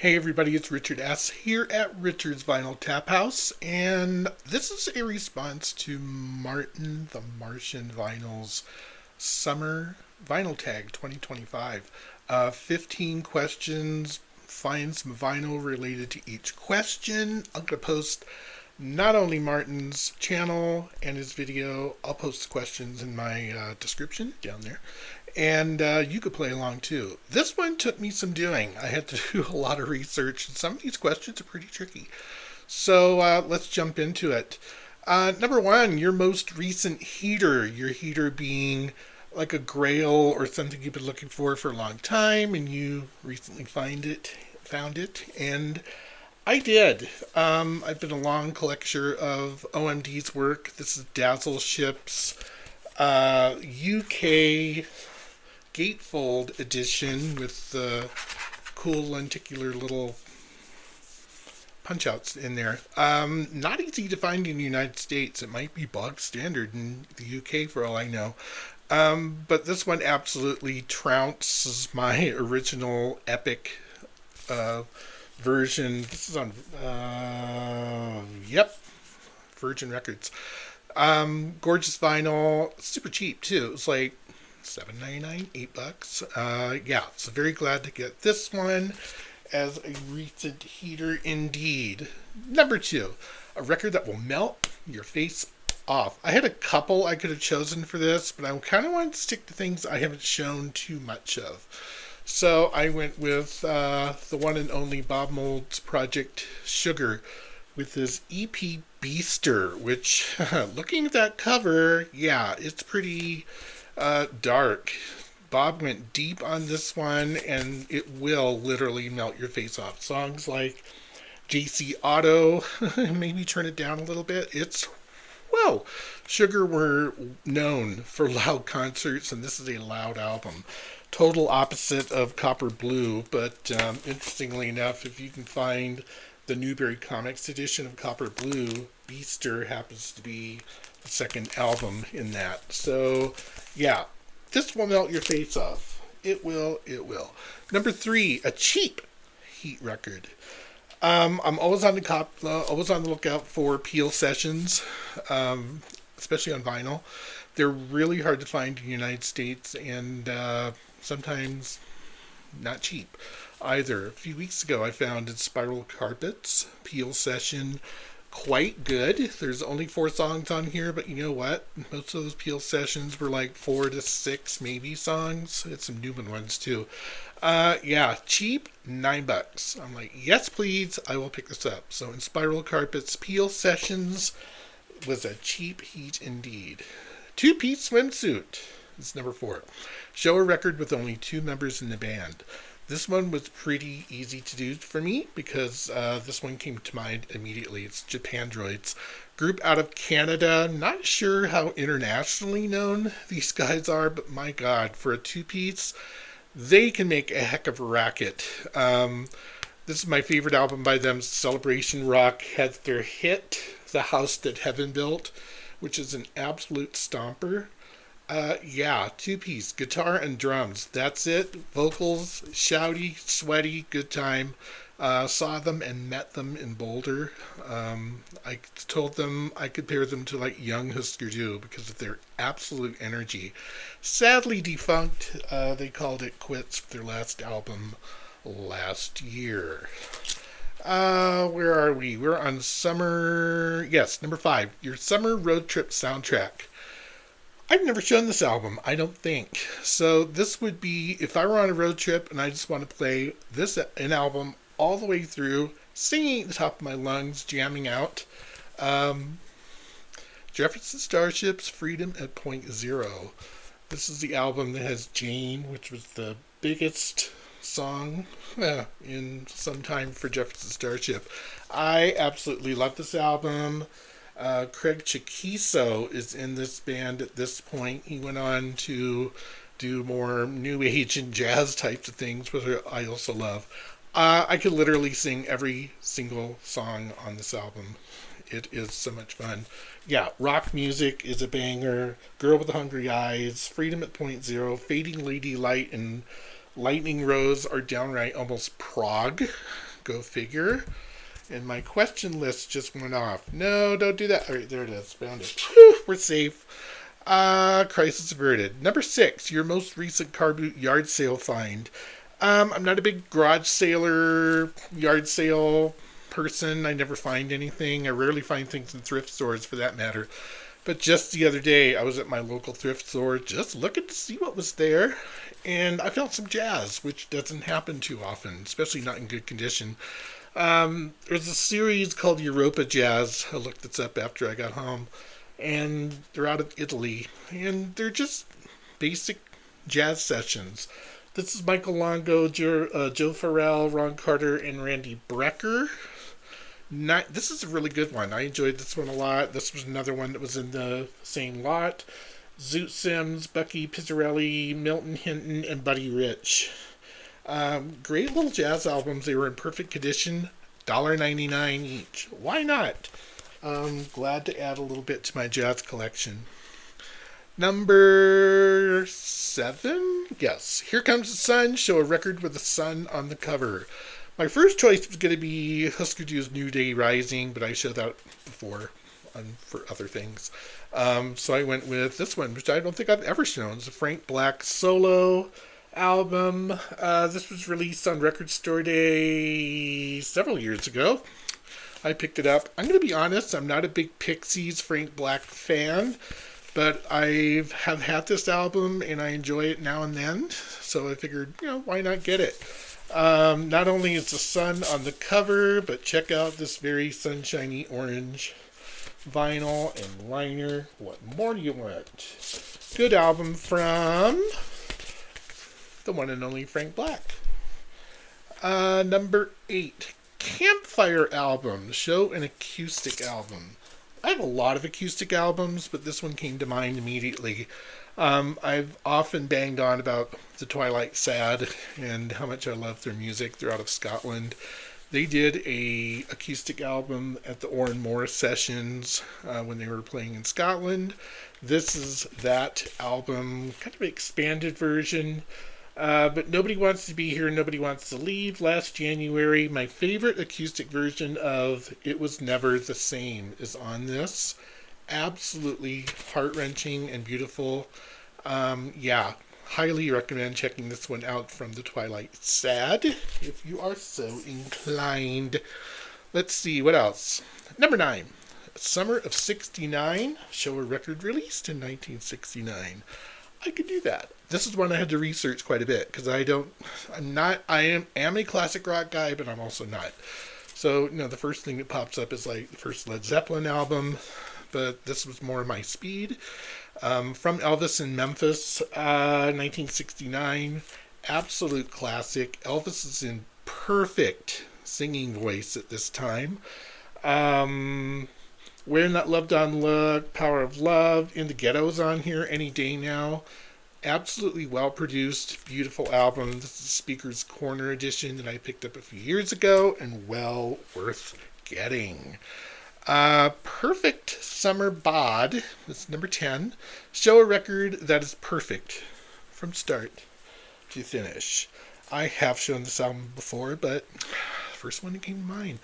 Hey everybody, it's Richard S. here at Richard's Vinyl Tap House, and this is a response to Martin the Martian Vinyl's Summer Vinyl Tag 2025. 15 questions, find some vinyl related to each question. I'm going to post not only Martin's channel and his video, I'll post the questions in my description down there. And you could play along too. This one took me some doing. I had to do a lot of research, and some of these questions are pretty tricky. So let's jump into it. Number one, your most recent heater. Your heater being like a grail or something you've been looking for a long time, and you recently found it, and I did. I've been a long collector of OMD's work. This is Dazzle Ships, UK gatefold edition with the cool lenticular little punch outs in there. Not easy to find in the United States. It might be bog standard in the UK for all I know. But this one absolutely trounces my original epic version. This is on Virgin Records. Gorgeous vinyl, super cheap too. It was like $7.99, $8. So very glad to get this one as a recent heater indeed. Number two, a record that will melt your face off. I had a couple I could have chosen for this, but I kind of wanted to stick to things I haven't shown too much of. So I went with the one and only Bob Mould's project Sugar with his EP Beaster, which looking at that cover, it's pretty dark. Bob went deep on this one, and it will literally melt your face off. Songs like JC Auto, maybe turn it down a little bit. Sugar were known for loud concerts, and this is a loud album. Total opposite of Copper Blue, but interestingly enough, if you can find the Newberry Comics edition of Copper Blue, Beaster happens to be the second album in that. So, this will melt your face off. It will. Number three, a cheap heat record. I'm always on the lookout for Peel sessions, especially on vinyl. They're really hard to find in the United States, and sometimes not cheap either. A few weeks ago, I found in Spiral Carpet's Peel session quite good. There's only 4 songs on here, but you know what? Most of those Peel sessions were like 4 to 6 maybe songs. It's some Newman ones too. Cheap, $9. I'm like, yes please, I will pick this up. So in Spiral Carpet's Peel sessions was a cheap heat indeed. 2-piece swimsuit is number 4. Show a record with only 2 members in the band. This one was pretty easy to do for me because this one came to mind immediately. It's Japandroids, group out of Canada. Not sure how internationally known these guys are, but my God, for a 2-piece, they can make a heck of a racket. This is my favorite album by them. Celebration Rock had their hit, The House That Heaven Built, which is an absolute stomper. 2-piece, guitar and drums. That's it. Vocals, shouty, sweaty, good time. Saw them and met them in Boulder. I told them I could pair them to like young Husker Du because of their absolute energy. Sadly defunct. They called it quits for their last album last year. Where are we? We're on summer. Yes, number 5. Your summer road trip soundtrack. I've never shown this album, I don't think. So this would be, if I were on a road trip and I just want to play an album all the way through, singing at the top of my lungs, jamming out. Jefferson Starship's Freedom at Point Zero. This is the album that has Jane, which was the biggest song in some time for Jefferson Starship. I absolutely love this album. Craig Chiquiso is in this band at this point. He went on to do more new age and jazz types of things, which I also love. I could literally sing every single song on this album. It is so much fun. Rock music is a banger. Girl with the Hungry Eyes, Freedom at Point Zero, Fading Lady Light, and Lightning Rose are downright almost prog Go figure. And my question list just went off. No, don't do that. All right, there it is. Found it. Whew, we're safe. Crisis averted. Number 6, your most recent carboot yard sale find. I'm not a big garage sailor, yard sale person. I never find anything. I rarely find things in thrift stores for that matter. But just the other day, I was at my local thrift store just looking to see what was there. And I found some jazz, which doesn't happen too often, especially not in good condition. There's a series called Europa Jazz. I looked this up after I got home. And they're out of Italy. And they're just basic jazz sessions. This is Michael Longo, Joe Farrell, Ron Carter, and Randy Brecker. This is a really good one. I enjoyed this one a lot. This was another one that was in the same lot. Zoot Sims, Bucky Pizzarelli, Milton Hinton, and Buddy Rich. Great little jazz albums. They were in perfect condition. $1.99 each. Why not? Glad to add a little bit to my jazz collection. Number 7? Yes. Here Comes the Sun. Show a record with the sun on the cover. My first choice was going to be Husker Du's New Day Rising, but I showed that before for other things. So I went with this one, which I don't think I've ever shown. It's a Frank Black solo album. This was released on Record Store Day several years ago. I picked it up. I'm going to be honest, I'm not a big Pixies Frank Black fan, but I have had this album and I enjoy it now and then. So I figured, why not get it? Not only is the sun on the cover, but check out this very sunshiny orange vinyl and liner. What more do you want? Good album from the one and only Frank Black. Number 8, Campfire album. Show an acoustic album. I have a lot of acoustic albums, but this one came to mind immediately. I've often banged on about the Twilight Sad and how much I love their music. They're out of Scotland. They did a acoustic album at the Oran Moore sessions when they were playing in Scotland. This is that album, kind of an expanded version. But Nobody Wants to Be Here, Nobody Wants to Leave. Last January, my favorite acoustic version of It Was Never the Same is on this. Absolutely heart-wrenching and beautiful. Highly recommend checking this one out from the Twilight Sad, if you are so inclined. Let's see, what else? Number 9, Summer of 69. Show a record released in 1969. I could do that. This is one I had to research quite a bit, because I am a classic rock guy, but I'm also not. So, the first thing that pops up is like the first Led Zeppelin album, but this was more my speed. From Elvis in Memphis, 1969. Absolute classic. Elvis is in perfect singing voice at this time. Wearing That Love Down Look, Power of Love, In the Ghetto's on here any day now. Absolutely well-produced, beautiful album. This is Speaker's Corner edition that I picked up a few years ago, and well worth getting. Perfect Summer Bod, that's number 10. Show a record that is perfect from start to finish. I have shown this album before, but first one that came to mind.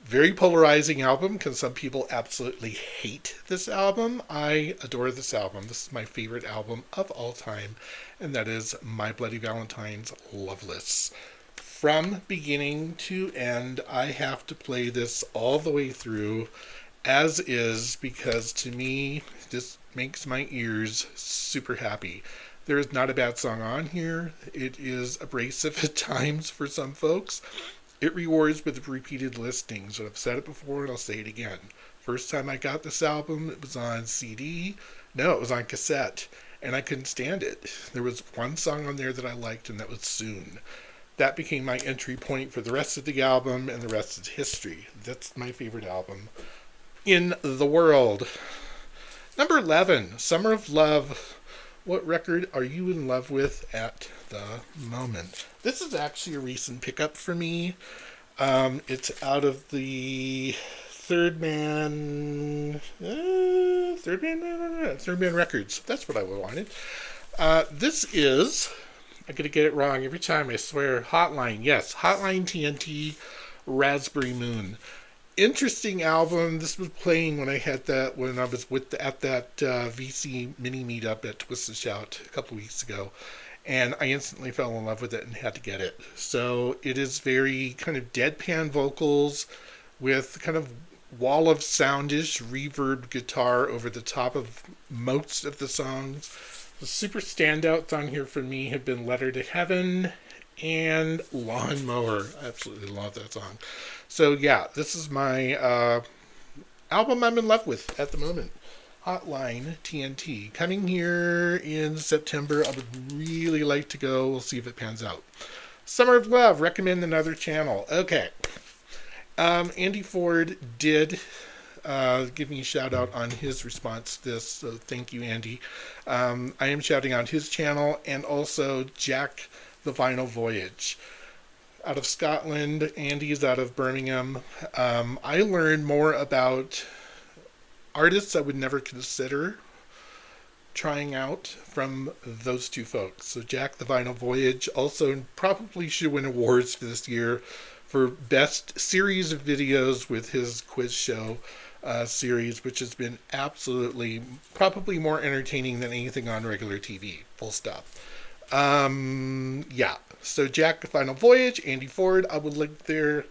Very polarizing album, because some people absolutely hate this album. I adore this album. This is my favorite album of all time, and that is My Bloody Valentine's Loveless. From beginning to end, I have to play this all the way through as is, because to me, this makes my ears super happy. There is not a bad song on here. It is abrasive at times for some folks. It rewards with repeated listings. I've said it before and I'll say it again. First time I got this album, it was on CD. No, it was on cassette. And I couldn't stand it. There was one song on there that I liked, and that was Soon. That became my entry point for the rest of the album, and the rest is history. That's my favorite album in the world. Number 11, Summer of Love. What record are you in love with at the moment? This is actually a recent pickup for me. It's out of the Third Man Records. That's what I wanted. This is I'm going to get it wrong every time, I swear. Hotline, yes. Hotline TNT, Raspberry Moon. Interesting album. This was playing when I was at that VC mini meetup at Twist and Shout a couple weeks ago, and I instantly fell in love with it and had to get it. So it is very kind of deadpan vocals with kind of wall of soundish reverb guitar over the top of most of the songs. The super standouts on here for me have been Letter to Heaven and Lawnmower. I absolutely love that song. So yeah, this is my album I'm in love with at the moment. Hotline TNT. Coming here in September. I would really like to go. We'll see if it pans out. Summer of Love. Recommend another channel. Okay. Andy Ford did give me a shout out on his response to this. So thank you, Andy. I am shouting out his channel and also Jack the Vinyl Voyage. Out of Scotland, Andy's out of Birmingham. I learned more about artists I would never consider trying out from those two folks. So Jack the Vinyl Voyage also probably should win awards for this year for best series of videos with his quiz show series, which has been absolutely probably more entertaining than anything on regular TV. Full stop. Yeah. So Jack the Final Voyage, Andy Ford, I will link their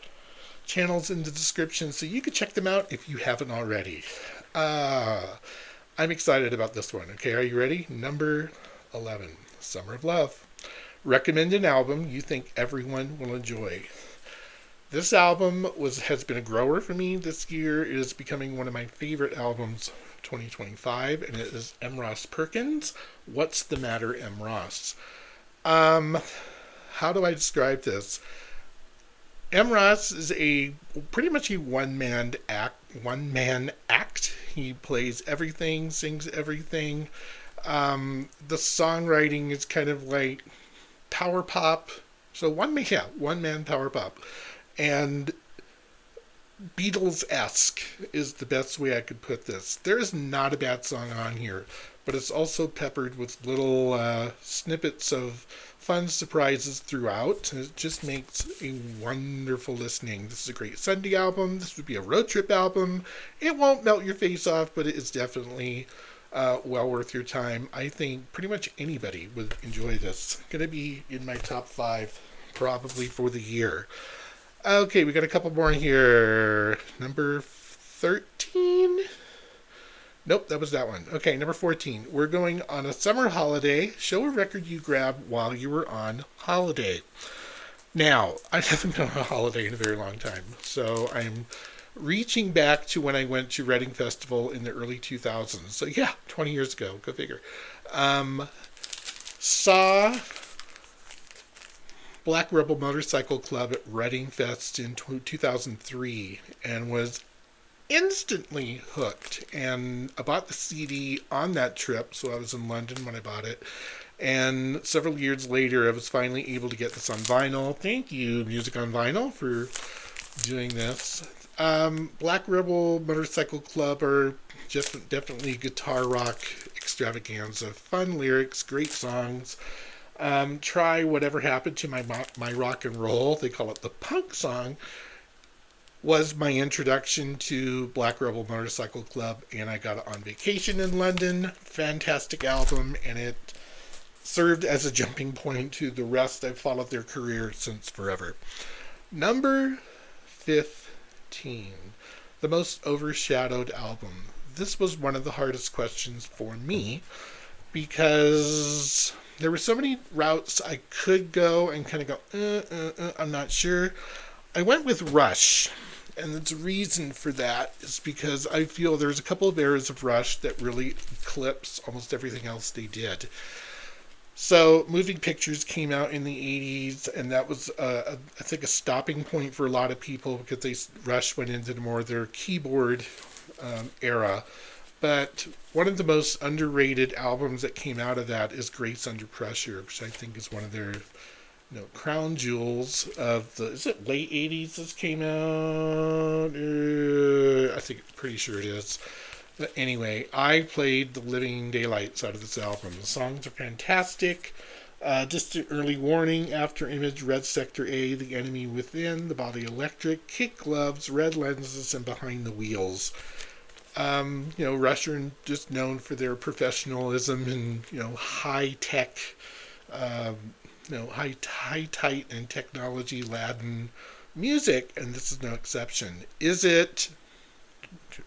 channels in the description so you can check them out if you haven't already. I'm excited about this one. Okay, are you ready? Number 11, Summer of Love. Recommend an album you think everyone will enjoy. This album has been a grower for me this year. It is becoming one of my favorite albums 2025, and it is M. Ross Perkins. What's the Matter, M. Ross? How do I describe this? M. Ross is pretty much a one-man act. He plays everything, sings everything. The songwriting is kind of like power pop. So one-man power pop. And Beatles-esque is the best way I could put this. There is not a bad song on here, but it's also peppered with little snippets of fun surprises throughout. It just makes a wonderful listening. This is a great Sunday album. This would be a road trip album. It won't melt your face off, but it is definitely well worth your time. I think pretty much anybody would enjoy this. Going to be in my top 5 probably for the year. Okay, we got a couple more here. Number 13? Nope, that was that one. Okay, number 14. We're going on a summer holiday. Show a record you grabbed while you were on holiday. Now, I haven't been on a holiday in a very long time, so I'm reaching back to when I went to Reading Festival in the early 2000s. So yeah, 20 years ago. Go figure. Saw Black Rebel Motorcycle Club at Reading Fest in 2003 and was instantly hooked. And I bought the CD on that trip, so I was in London when I bought it. And several years later, I was finally able to get this on vinyl. Thank you, Music on Vinyl, for doing this. Black Rebel Motorcycle Club are just definitely guitar rock extravaganza. Fun lyrics, great songs. Try Whatever Happened to My Rock and Roll, they call it the punk song, was my introduction to Black Rebel Motorcycle Club, and I got it on vacation in London. Fantastic album, and it served as a jumping point to the rest. I've followed their career since forever. Number 15, the most overshadowed album. This was one of the hardest questions for me because there were so many routes I could go and kind of go, I'm not sure. I went with Rush, and the reason for that is because I feel there's a couple of eras of Rush that really eclipse almost everything else they did. So Moving Pictures came out in the 80s, and that was, I think, a stopping point for a lot of people because Rush went into more of their keyboard era. But one of the most underrated albums that came out of that is Grace Under Pressure, which I think is one of their crown jewels of the, is it late 80s this came out? I think, pretty sure it is. But anyway, I played the living daylights out of this album. The songs are fantastic. Distant early warning, after image, red sector A, the enemy within, the body electric, kick gloves, red lenses, and behind the wheels. Rush are just known for their professionalism and, high tech, high tight and technology laden music, and this is no exception. Is it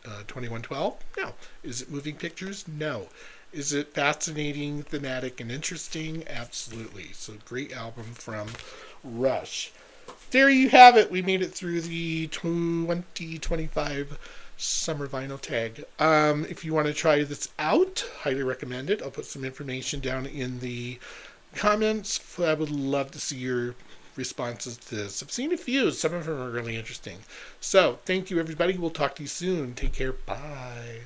2112? No. Is it moving pictures? No. Is it fascinating, thematic, and interesting? Absolutely. So, great album from Rush. There you have it. We made it through the 2025 Summer Vinyl Tag. If you want to try this out, highly recommend it. I'll put some information down in the comments. I would love to see your responses to this. I've seen a few. Some of them are really interesting. So, thank you, everybody. We'll talk to you soon. Take care. Bye.